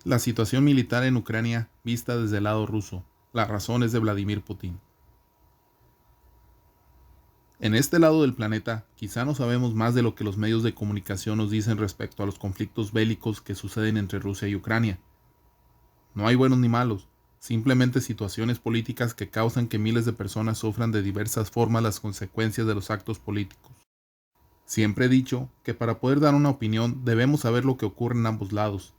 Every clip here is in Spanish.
La situación militar en Ucrania vista desde el lado ruso. Las razones de Vladimir Putin. En este lado del planeta, quizá no sabemos más de lo que los medios de comunicación nos dicen respecto a los conflictos bélicos que suceden entre Rusia y Ucrania. No hay buenos ni malos, simplemente situaciones políticas que causan que miles de personas sufran de diversas formas las consecuencias de los actos políticos. Siempre he dicho que para poder dar una opinión debemos saber lo que ocurre en ambos lados.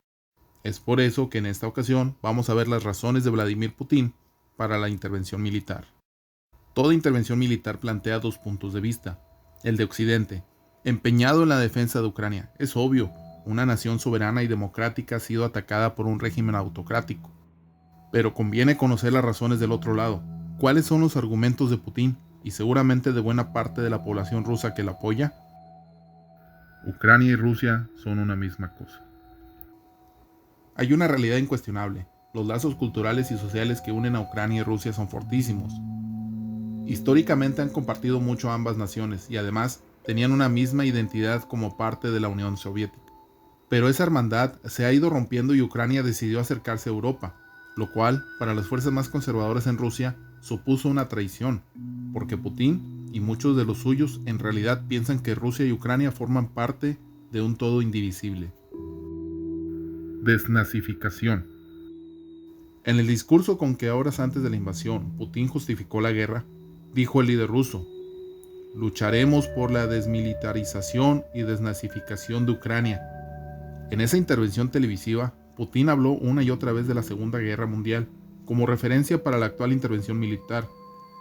Es por eso que en esta ocasión vamos a ver las razones de Vladimir Putin para la intervención militar. Toda intervención militar plantea dos puntos de vista. El de Occidente, empeñado en la defensa de Ucrania. Es obvio, una nación soberana y democrática ha sido atacada por un régimen autocrático. Pero conviene conocer las razones del otro lado. ¿Cuáles son los argumentos de Putin y seguramente de buena parte de la población rusa que la apoya? Ucrania y Rusia son una misma cosa. Hay una realidad incuestionable. Los lazos culturales y sociales que unen a Ucrania y Rusia son fortísimos. Históricamente han compartido mucho ambas naciones y además tenían una misma identidad como parte de la Unión Soviética. Pero esa hermandad se ha ido rompiendo y Ucrania decidió acercarse a Europa, lo cual, para las fuerzas más conservadoras en Rusia, supuso una traición, porque Putin y muchos de los suyos en realidad piensan que Rusia y Ucrania forman parte de un todo indivisible. Desnazificación. En el discurso con que horas antes de la invasión Putin justificó la guerra, dijo el líder ruso: lucharemos por la desmilitarización y desnazificación de Ucrania. En esa intervención televisiva, Putin habló una y otra vez de la Segunda Guerra Mundial como referencia para la actual intervención militar,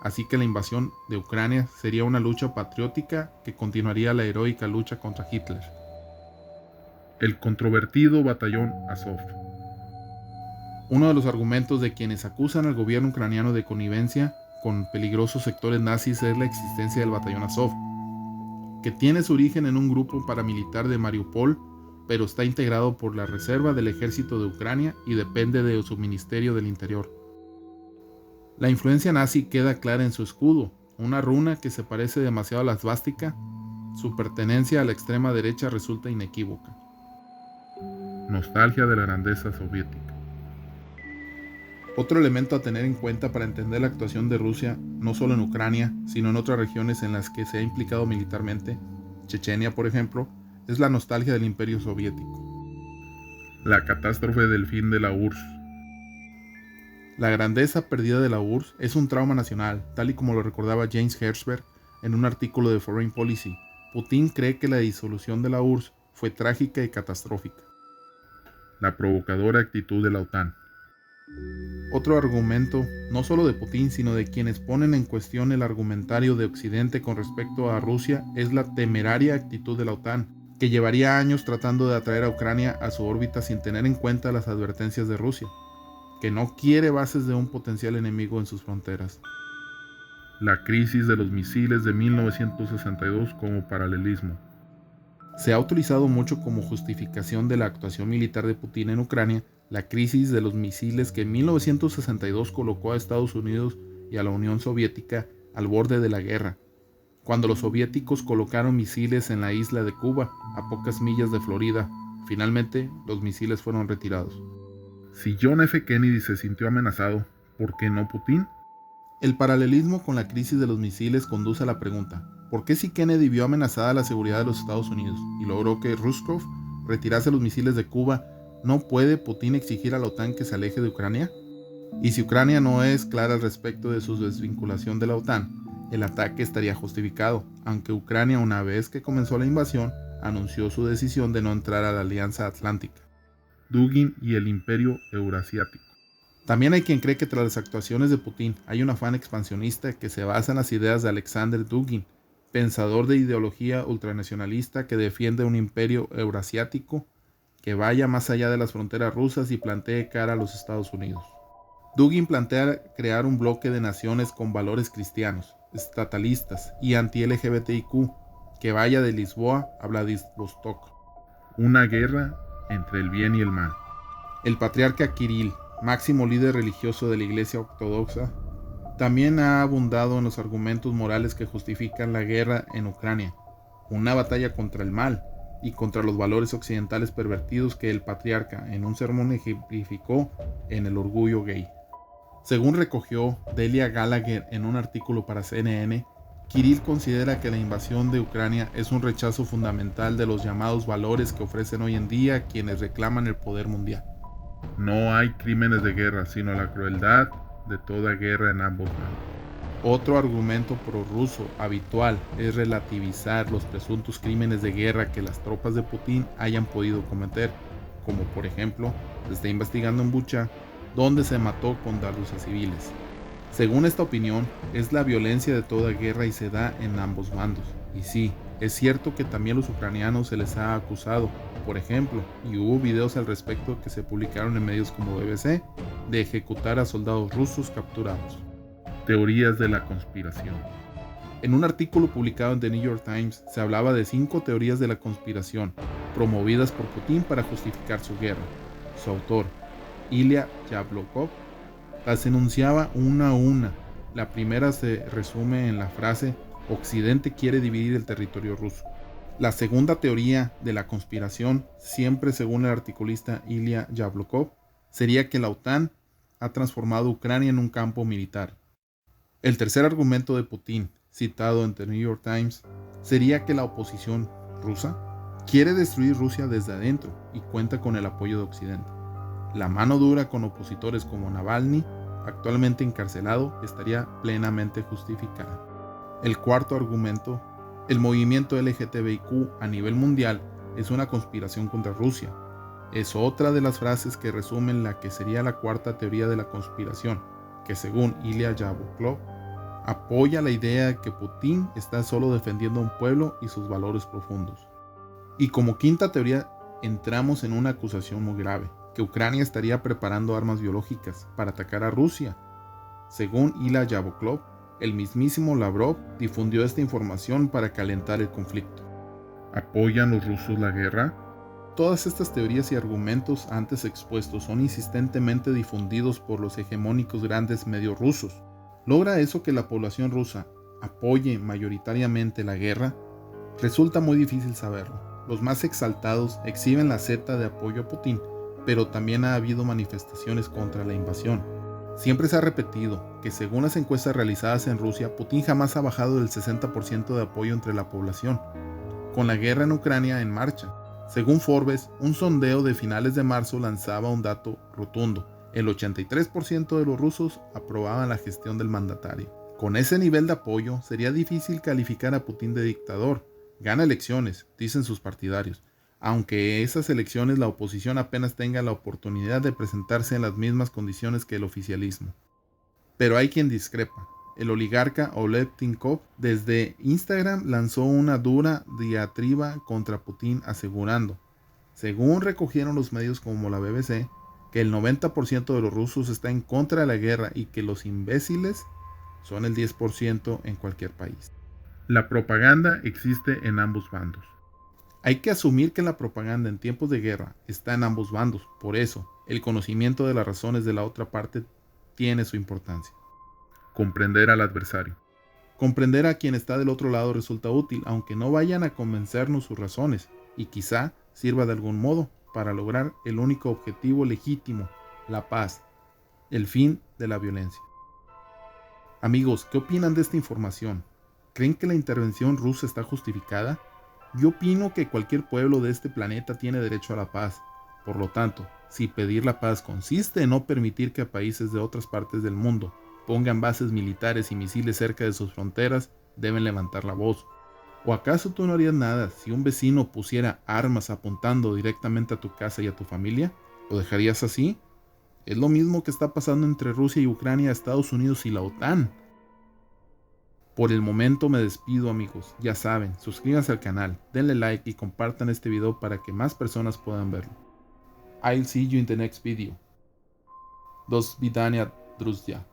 así que la invasión de Ucrania sería una lucha patriótica que continuaría la heroica lucha contra Hitler. El controvertido batallón Azov. Uno de los argumentos de quienes acusan al gobierno ucraniano de connivencia con peligrosos sectores nazis es la existencia del batallón Azov, que tiene su origen en un grupo paramilitar de Mariupol, pero está integrado por la reserva del ejército de Ucrania y depende de su Ministerio del Interior. La influencia nazi queda clara en su escudo, una runa que se parece demasiado a la svástica. Su pertenencia a la extrema derecha resulta inequívoca. Nostalgia de la grandeza soviética. Otro elemento a tener en cuenta para entender la actuación de Rusia, no solo en Ucrania, sino en otras regiones en las que se ha implicado militarmente, Chechenia por ejemplo, es la nostalgia del Imperio Soviético. La catástrofe del fin de la URSS. La grandeza perdida de la URSS es un trauma nacional, tal y como lo recordaba James Hershberg en un artículo de Foreign Policy. Putin cree que la disolución de la URSS fue trágica y catastrófica. La provocadora actitud de la OTAN. Otro argumento, no solo de Putin, sino de quienes ponen en cuestión el argumentario de Occidente con respecto a Rusia, es la temeraria actitud de la OTAN, que llevaría años tratando de atraer a Ucrania a su órbita sin tener en cuenta las advertencias de Rusia, que no quiere bases de un potencial enemigo en sus fronteras. La crisis de los misiles de 1962 como paralelismo. Se ha utilizado mucho como justificación de la actuación militar de Putin en Ucrania la crisis de los misiles que en 1962 colocó a Estados Unidos y a la Unión Soviética al borde de la guerra, cuando los soviéticos colocaron misiles en la isla de Cuba, a pocas millas de Florida. Finalmente, los misiles fueron retirados. Si John F. Kennedy se sintió amenazado, ¿por qué no Putin? El paralelismo con la crisis de los misiles conduce a la pregunta: ¿por qué si Kennedy vio amenazada la seguridad de los Estados Unidos y logró que Khrushchev retirase los misiles de Cuba, no puede Putin exigir a la OTAN que se aleje de Ucrania? Y si Ucrania no es clara al respecto de su desvinculación de la OTAN, el ataque estaría justificado, aunque Ucrania, una vez que comenzó la invasión, anunció su decisión de no entrar a la Alianza Atlántica. Dugin y el Imperio Eurasiático. También hay quien cree que tras las actuaciones de Putin hay un afán expansionista que se basa en las ideas de Alexander Dugin, pensador de ideología ultranacionalista que defiende un imperio eurasiático que vaya más allá de las fronteras rusas y plantee cara a los Estados Unidos. Dugin plantea crear un bloque de naciones con valores cristianos, estatalistas y anti-LGBTIQ que vaya de Lisboa a Vladivostok. Una guerra entre el bien y el mal. El patriarca Kirill, máximo líder religioso de la Iglesia Ortodoxa, también ha abundado en los argumentos morales que justifican la guerra en Ucrania, una batalla contra el mal, y contra los valores occidentales pervertidos que el patriarca en un sermón ejemplificó en el orgullo gay. Según recogió Delia Gallagher en un artículo para CNN, Kirill considera que la invasión de Ucrania es un rechazo fundamental de los llamados valores que ofrecen hoy en día quienes reclaman el poder mundial. No hay crímenes de guerra, sino la crueldad de toda guerra en ambos bandos. Otro argumento prorruso habitual es relativizar los presuntos crímenes de guerra que las tropas de Putin hayan podido cometer, como por ejemplo, se está investigando en Bucha, donde se mató con dardos a civiles. Según esta opinión, es la violencia de toda guerra y se da en ambos bandos. Y sí, es cierto que también a los ucranianos se les ha acusado, por ejemplo, y hubo videos al respecto que se publicaron en medios como BBC, de ejecutar a soldados rusos capturados. Teorías de la conspiración. En un artículo publicado en The New York Times se hablaba de 5 teorías de la conspiración, promovidas por Putin para justificar su guerra. Su autor, Ilya Yablokov, las enunciaba una a una. La primera se resume en la frase: Occidente quiere dividir el territorio ruso. La segunda teoría de la conspiración, siempre según el articulista Ilya Yablokov, sería que la OTAN ha transformado Ucrania en un campo militar. El tercer argumento de Putin, citado en The New York Times, sería que la oposición rusa quiere destruir Rusia desde adentro y cuenta con el apoyo de Occidente. La mano dura con opositores como Navalny, actualmente encarcelado, estaría plenamente justificada. El cuarto argumento, el movimiento LGTBIQ a nivel mundial es una conspiración contra Rusia. Es otra de las frases que resumen la que sería la cuarta teoría de la conspiración, que según Ilya Yablokov, apoya la idea de que Putin está solo defendiendo a un pueblo y sus valores profundos. Y como quinta teoría, entramos en una acusación muy grave, que Ucrania estaría preparando armas biológicas para atacar a Rusia. Según Ilya Yablokov, el mismísimo Lavrov difundió esta información para calentar el conflicto. ¿Apoyan los rusos la guerra? Todas estas teorías y argumentos antes expuestos son insistentemente difundidos por los hegemónicos grandes medios rusos. ¿Logra eso que la población rusa apoye mayoritariamente la guerra? Resulta muy difícil saberlo. Los más exaltados exhiben la seta de apoyo a Putin, pero también ha habido manifestaciones contra la invasión. Siempre se ha repetido que según las encuestas realizadas en Rusia, Putin jamás ha bajado del 60% de apoyo entre la población, con la guerra en Ucrania en marcha. Según Forbes, un sondeo de finales de marzo lanzaba un dato rotundo: el 83% de los rusos aprobaban la gestión del mandatario. Con ese nivel de apoyo, sería difícil calificar a Putin de dictador. Gana elecciones, dicen sus partidarios, aunque esas elecciones la oposición apenas tenga la oportunidad de presentarse en las mismas condiciones que el oficialismo. Pero hay quien discrepa. El oligarca Oleg Tinkov desde Instagram lanzó una dura diatriba contra Putin, asegurando, según recogieron los medios como la BBC, que el 90% de los rusos está en contra de la guerra y que los imbéciles son el 10% en cualquier país. La propaganda existe en ambos bandos. Hay que asumir que la propaganda en tiempos de guerra está en ambos bandos. Por eso, el conocimiento de las razones de la otra parte tiene su importancia. Comprender al adversario. Comprender a quien está del otro lado resulta útil, aunque no vayan a convencernos sus razones, y quizá sirva de algún modo para lograr el único objetivo legítimo, la paz, el fin de la violencia. Amigos, ¿qué opinan de esta información? ¿Creen que la intervención rusa está justificada? Yo opino que cualquier pueblo de este planeta tiene derecho a la paz. Por lo tanto, si pedir la paz consiste en no permitir que países de otras partes del mundo pongan bases militares y misiles cerca de sus fronteras, deben levantar la voz. ¿O acaso tú no harías nada si un vecino pusiera armas apuntando directamente a tu casa y a tu familia? ¿Lo dejarías así? Es lo mismo que está pasando entre Rusia y Ucrania, Estados Unidos y la OTAN. Por el momento me despido, amigos. Ya saben, suscríbanse al canal, denle like y compartan este video para que más personas puedan verlo. I'll see you in the next video. До свидания, друзья.